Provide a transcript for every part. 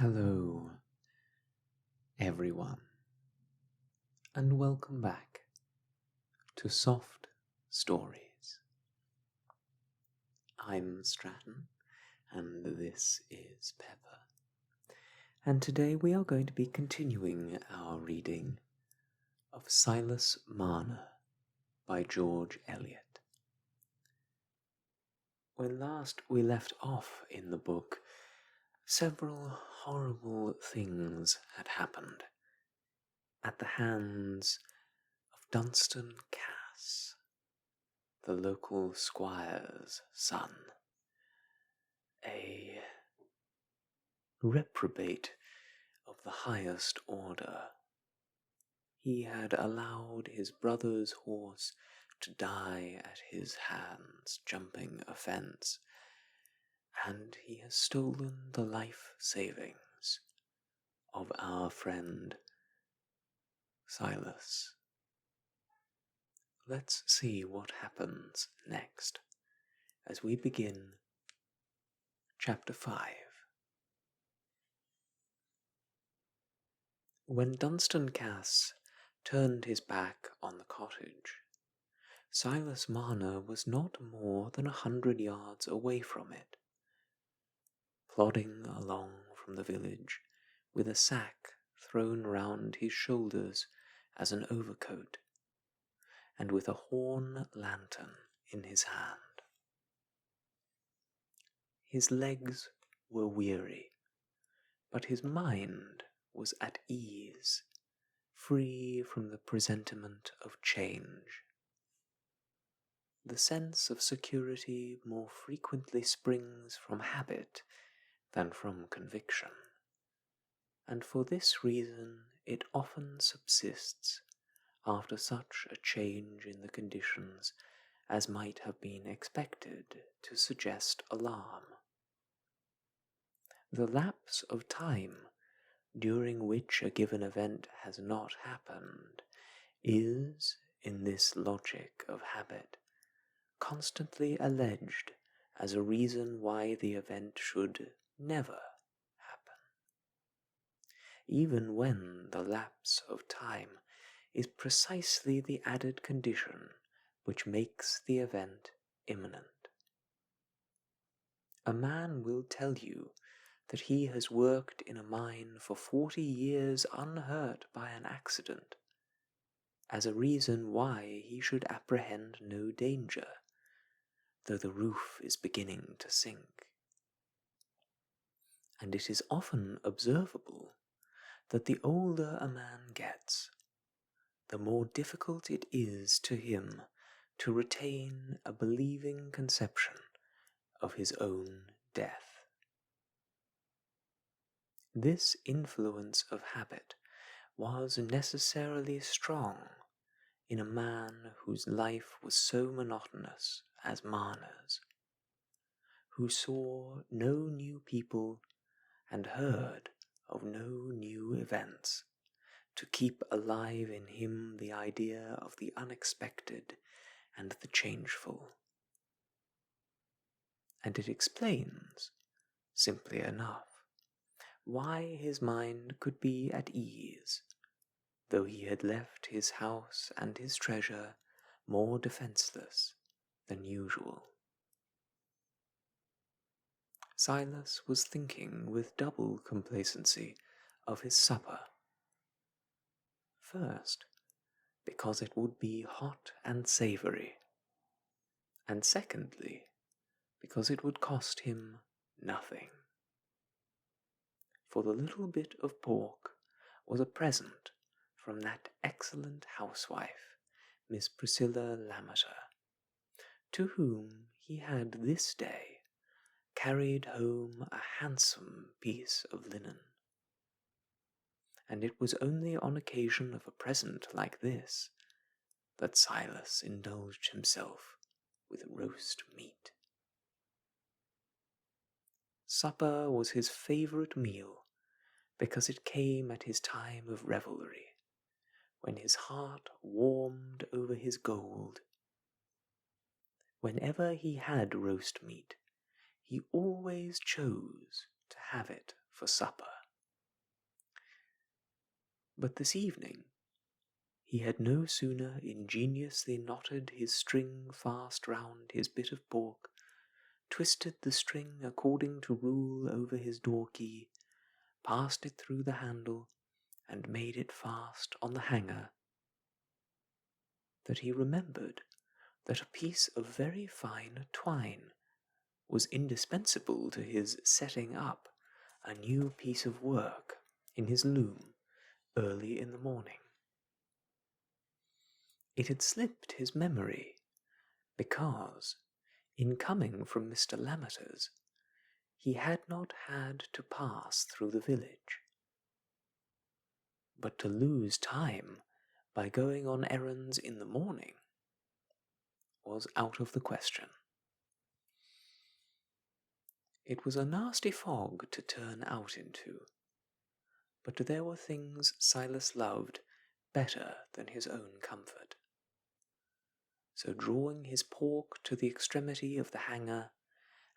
Hello, everyone, and welcome back to Soft Stories. I'm Stratton, and this is Pepper, and today we are going to be continuing our reading of Silas Marner by George Eliot. When last we left off in the book, several horrible things had happened at the hands of Dunstan Cass, the local squire's son, a reprobate of the highest order. He had allowed his brother's horse to die at his hands jumping a fence, and he has stolen the life savings of our friend Silas. Let's see what happens next as we begin Chapter 5. When Dunstan Cass turned his back on the cottage, Silas Marner was not more than 100 yards away from it, plodding along from the village with a sack thrown round his shoulders as an overcoat, and with a horn lantern in his hand. His legs were weary, but his mind was at ease, free from the presentiment of change. The sense of security more frequently springs from habit than from conviction, and for this reason it often subsists after such a change in the conditions as might have been expected to suggest alarm. The lapse of time during which a given event has not happened is, in this logic of habit, constantly alleged as a reason why the event should never happen, even when the lapse of time is precisely the added condition which makes the event imminent. A man will tell you that he has worked in a mine for 40 years unhurt by an accident, as a reason why he should apprehend no danger, though the roof is beginning to sink. And it is often observable that the older a man gets, the more difficult it is to him to retain a believing conception of his own death. This influence of habit was necessarily strong in a man whose life was so monotonous as Marner's, who saw no new people and heard of no new events, to keep alive in him the idea of the unexpected and the changeful. And it explains, simply enough, why his mind could be at ease, though he had left his house and his treasure more defenceless than usual. Silas was thinking with double complacency of his supper. First, because it would be hot and savoury, and secondly, because it would cost him nothing. For the little bit of pork was a present from that excellent housewife, Miss Priscilla Lammeter, to whom he had this day carried home a handsome piece of linen. And it was only on occasion of a present like this that Silas indulged himself with roast meat. Supper was his favourite meal because it came at his time of revelry, when his heart warmed over his gold. Whenever he had roast meat, he always chose to have it for supper. But this evening he had no sooner ingeniously knotted his string fast round his bit of pork, twisted the string according to rule over his door-key, passed it through the handle, and made it fast on the hanger, that he remembered that a piece of very fine twine was indispensable to his setting up a new piece of work in his loom early in the morning. It had slipped his memory because, in coming from Mr. Lammeter's, he had not had to pass through the village. But to lose time by going on errands in the morning was out of the question. It was a nasty fog to turn out into, but there were things Silas loved better than his own comfort. So drawing his pork to the extremity of the hanger,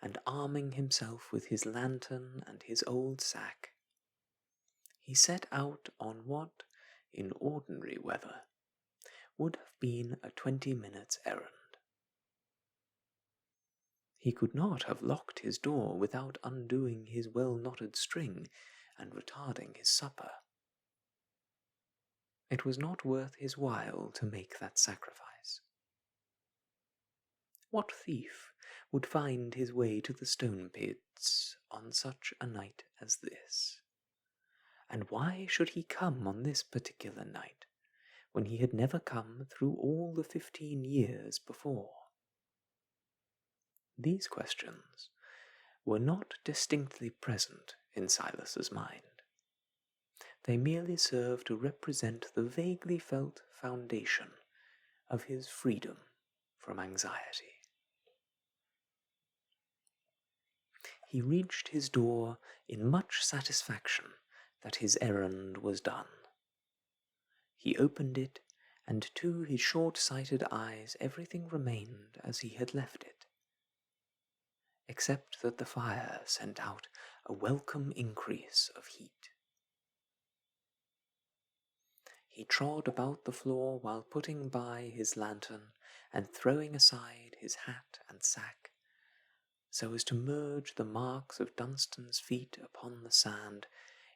and arming himself with his lantern and his old sack, he set out on what, in ordinary weather, would have been a 20-minutes errand. He could not have locked his door without undoing his well-knotted string and retarding his supper. It was not worth his while to make that sacrifice. What thief would find his way to the stone pits on such a night as this? And why should he come on this particular night, when he had never come through all the 15 years before? These questions were not distinctly present in Silas's mind. They merely served to represent the vaguely felt foundation of his freedom from anxiety. He reached his door in much satisfaction that his errand was done. He opened it, and to his short-sighted eyes everything remained as he had left it, except that the fire sent out a welcome increase of heat. He trod about the floor while putting by his lantern and throwing aside his hat and sack, so as to merge the marks of Dunstan's feet upon the sand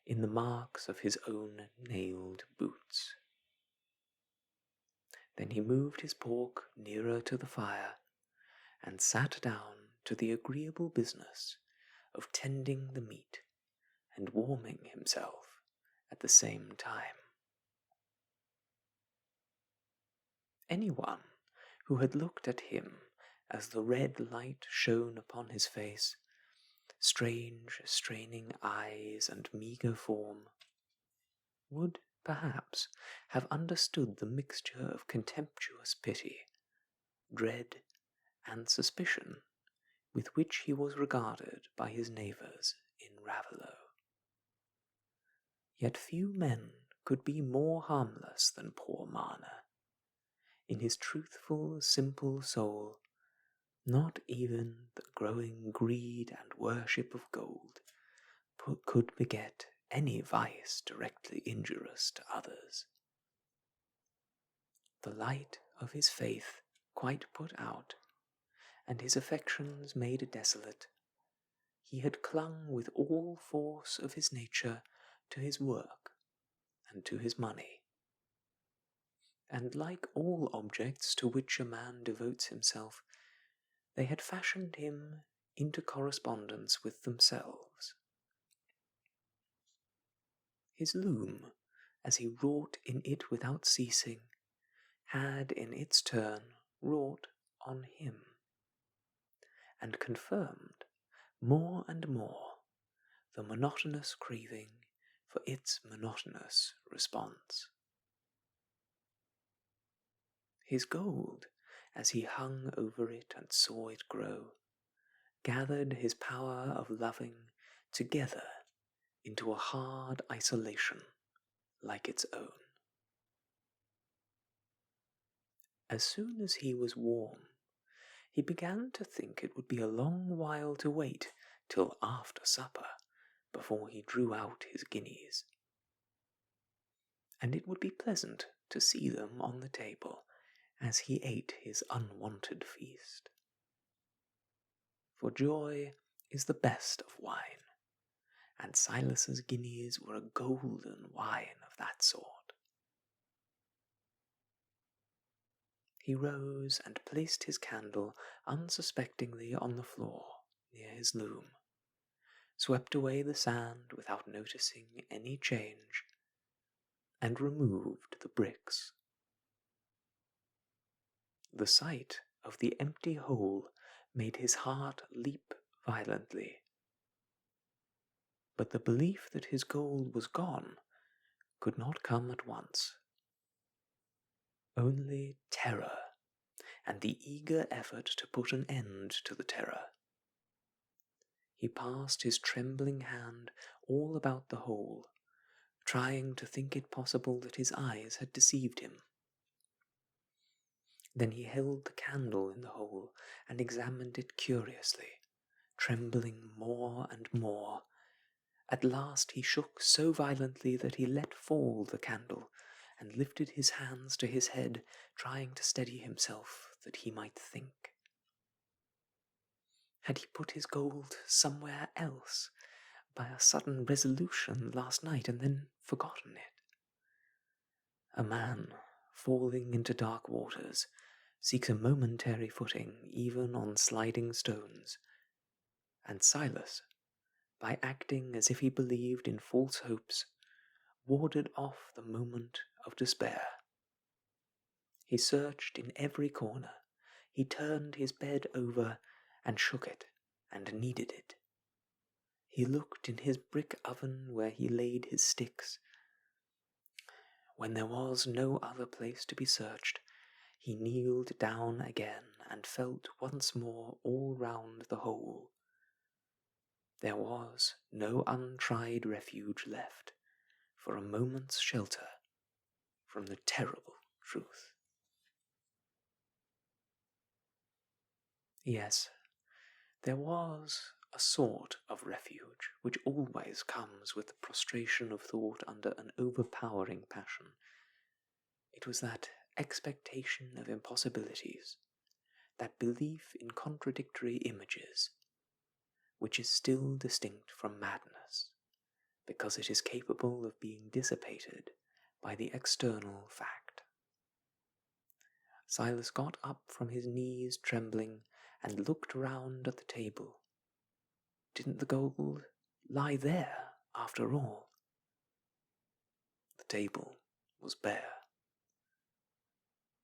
in the marks of his own nailed boots. Then he moved his pork nearer to the fire, and sat down to the agreeable business of tending the meat and warming himself at the same time. Anyone who had looked at him as the red light shone upon his face, strange straining eyes and meagre form, would perhaps have understood the mixture of contemptuous pity, dread, and suspicion with which he was regarded by his neighbours in Raveloe. Yet few men could be more harmless than poor Marner. In his truthful, simple soul, not even the growing greed and worship of gold could beget any vice directly injurious to others. The light of his faith quite put out, and his affections made desolate, he had clung with all force of his nature to his work and to his money. And like all objects to which a man devotes himself, they had fashioned him into correspondence with themselves. His loom, as he wrought in it without ceasing, had in its turn wrought on him, and confirmed more and more the monotonous craving for its monotonous response. His gold, as he hung over it and saw it grow, gathered his power of loving together into a hard isolation like its own. As soon as he was warm, he began to think it would be a long while to wait till after supper before he drew out his guineas. and it would be pleasant to see them on the table as he ate his unwonted feast. For joy is the best of wine, and Silas's guineas were a golden wine of that sort. He rose and placed his candle unsuspectingly on the floor near his loom, swept away the sand without noticing any change, and removed the bricks. The sight of the empty hole made his heart leap violently, but the belief that his gold was gone could not come at once. Only terror, and the eager effort to put an end to the terror. He passed his trembling hand all about the hole, trying to think it possible that his eyes had deceived him. Then he held the candle in the hole and examined it curiously, trembling more and more. At last he shook so violently that he let fall the candle, and lifted his hands to his head, trying to steady himself that he might think. Had he put his gold somewhere else by a sudden resolution last night and then forgotten it? A man falling into dark waters seeks a momentary footing even on sliding stones, and Silas, by acting as if he believed in false hopes, warded off the moment of despair. He searched in every corner, he turned his bed over and shook it and kneaded it. He looked in his brick oven where he laid his sticks. When there was no other place to be searched, he kneeled down again and felt once more all round the hole. There was no untried refuge left for a moment's shelter from the terrible truth. Yes, there was a sort of refuge which always comes with the prostration of thought under an overpowering passion. It was that expectation of impossibilities, that belief in contradictory images, which is still distinct from madness, because it is capable of being dissipated by the external fact. Silas got up from his knees trembling and looked round at the table. Didn't the gold lie there, after all? The table was bare.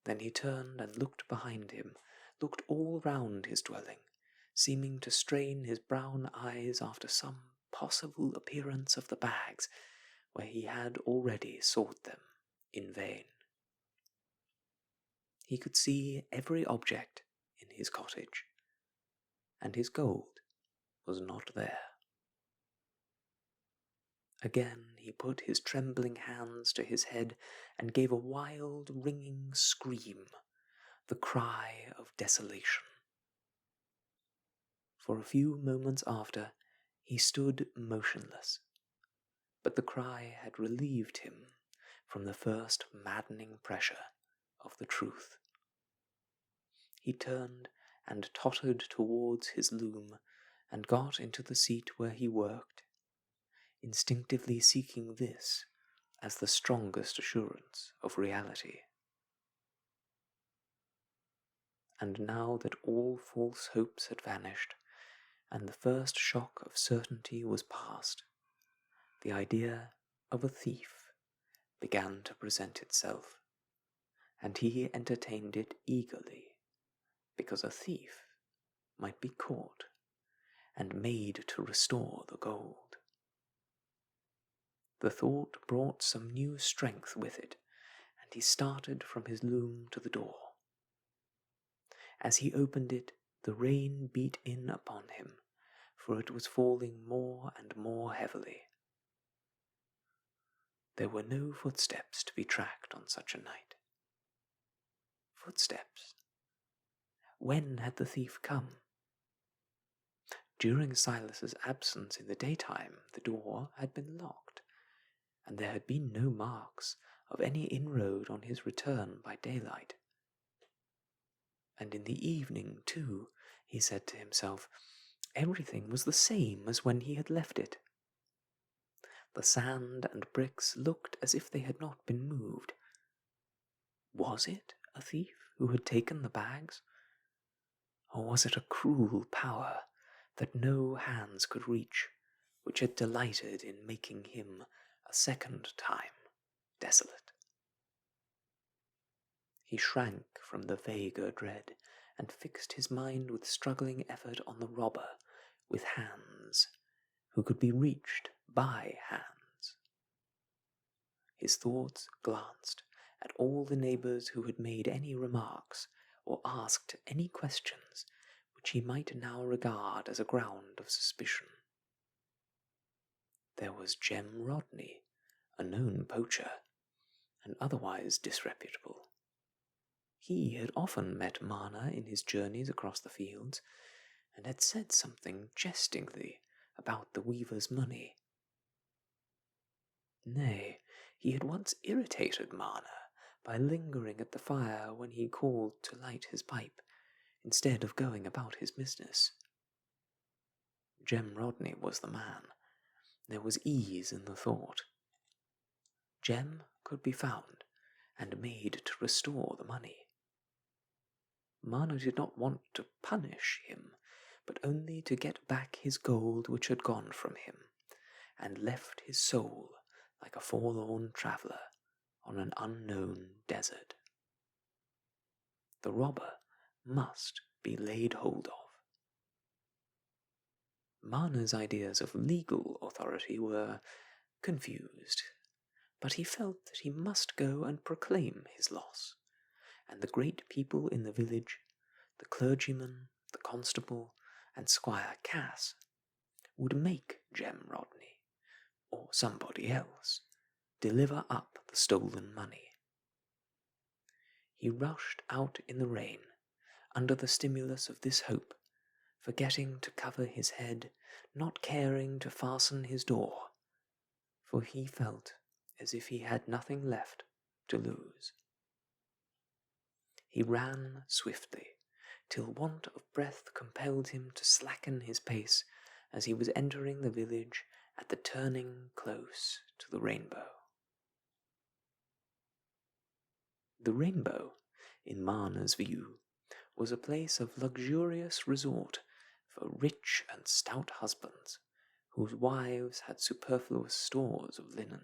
Then he turned and looked behind him, looked all round his dwelling, seeming to strain his brown eyes after some possible appearance of the bags, where he had already sought them in vain. He could see every object in his cottage, and his gold was not there. Again he put his trembling hands to his head and gave a wild, ringing scream, the cry of desolation. For a few moments after, he stood motionless, but the cry had relieved him from the first maddening pressure of the truth. He turned and tottered towards his loom and got into the seat where he worked, instinctively seeking this as the strongest assurance of reality. And now that all false hopes had vanished, and the first shock of certainty was past, the idea of a thief began to present itself, and he entertained it eagerly, because a thief might be caught and made to restore the gold. The thought brought some new strength with it, and he started from his loom to the door. As he opened it, the rain beat in upon him, for it was falling more and more heavily. There were no footsteps to be tracked on such a night. Footsteps? When had the thief come? During Silas's absence in the daytime, the door had been locked, and there had been no marks of any inroad on his return by daylight. And in the evening, too, he said to himself, everything was the same as when he had left it. The sand and bricks looked as if they had not been moved. Was it a thief who had taken the bags? Or was it a cruel power that no hands could reach, which had delighted in making him a second time desolate? He shrank from the vaguer dread, and fixed his mind with struggling effort on the robber with hands, who could be reached by hands. His thoughts glanced at all the neighbours who had made any remarks or asked any questions which he might now regard as a ground of suspicion. There was Jem Rodney, a known poacher, and otherwise disreputable. He had often met Marner in his journeys across the fields, and had said something jestingly about the weaver's money. Nay, he had once irritated Marner by lingering at the fire when he called to light his pipe, instead of going about his business. Jem Rodney was the man. There was ease in the thought. Jem could be found and made to restore the money. Marner did not want to punish him, but only to get back his gold which had gone from him, and left his soul like a forlorn traveller on an unknown desert. The robber must be laid hold of. Marner's ideas of legal authority were confused, but he felt that he must go and proclaim his loss, and the great people in the village, the clergyman, the constable, and Squire Cass, would make Jem Rodney, or somebody else, deliver up the stolen money. He rushed out in the rain, under the stimulus of this hope, forgetting to cover his head, not caring to fasten his door, for he felt as if he had nothing left to lose. He ran swiftly, till want of breath compelled him to slacken his pace as he was entering the village at the turning close to the Rainbow. The Rainbow, in Marner's view, was a place of luxurious resort for rich and stout husbands, whose wives had superfluous stores of linen.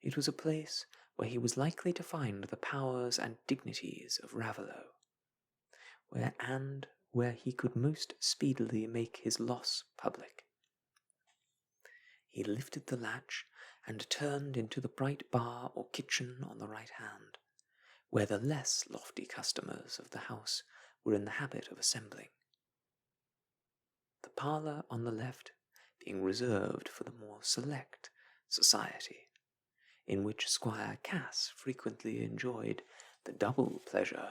It was a place where he was likely to find the powers and dignities of Raveloe, where he could most speedily make his loss public. He lifted the latch and turned into the bright bar or kitchen on the right hand, where the less lofty customers of the house were in the habit of assembling. The parlour on the left being reserved for the more select society, in which Squire Cass frequently enjoyed the double pleasure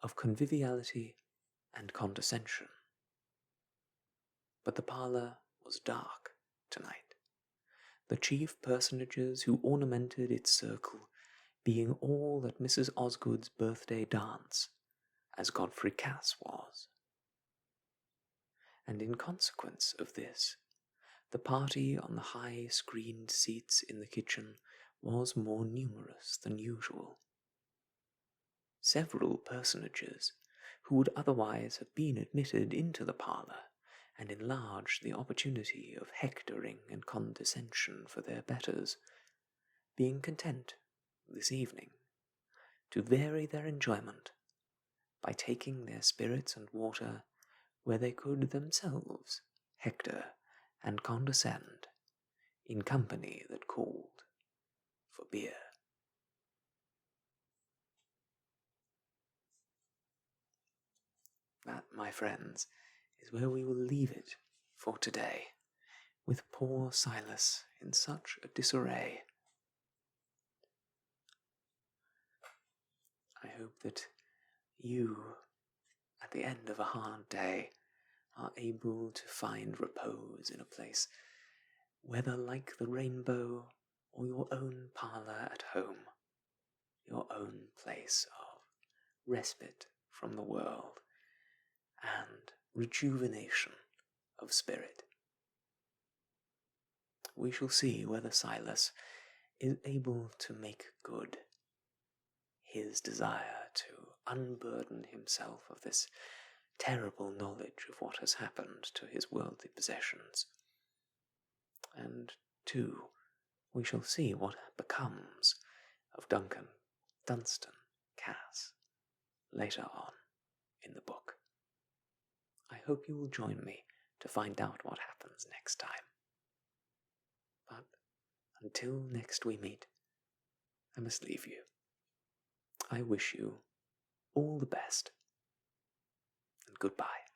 of conviviality and condescension. But the parlour was dark tonight, the chief personages who ornamented its circle being all at Mrs. Osgood's birthday dance, as Godfrey Cass was. And in consequence of this, the party on the high screened seats in the kitchen was more numerous than usual. Several personages, who would otherwise have been admitted into the parlour and enlarged the opportunity of hectoring and condescension for their betters, being content, this evening, to vary their enjoyment by taking their spirits and water where they could themselves hector and condescend in company that called for beer. That, my friends, is where we will leave it for today, with poor Silas in such a disarray. I hope that you, at the end of a hard day, are able to find repose in a place, whether like the Rainbow or your own parlour at home, your own place of respite from the world and rejuvenation of spirit. We shall see whether Silas is able to make good his desire to unburden himself of this terrible knowledge of what has happened to his worldly possessions. And, too, we shall see what becomes of Duncan Dunstan Cass later on in the book. I hope you will join me to find out what happens next time. But until next we meet, I must leave you. I wish you all the best, and goodbye.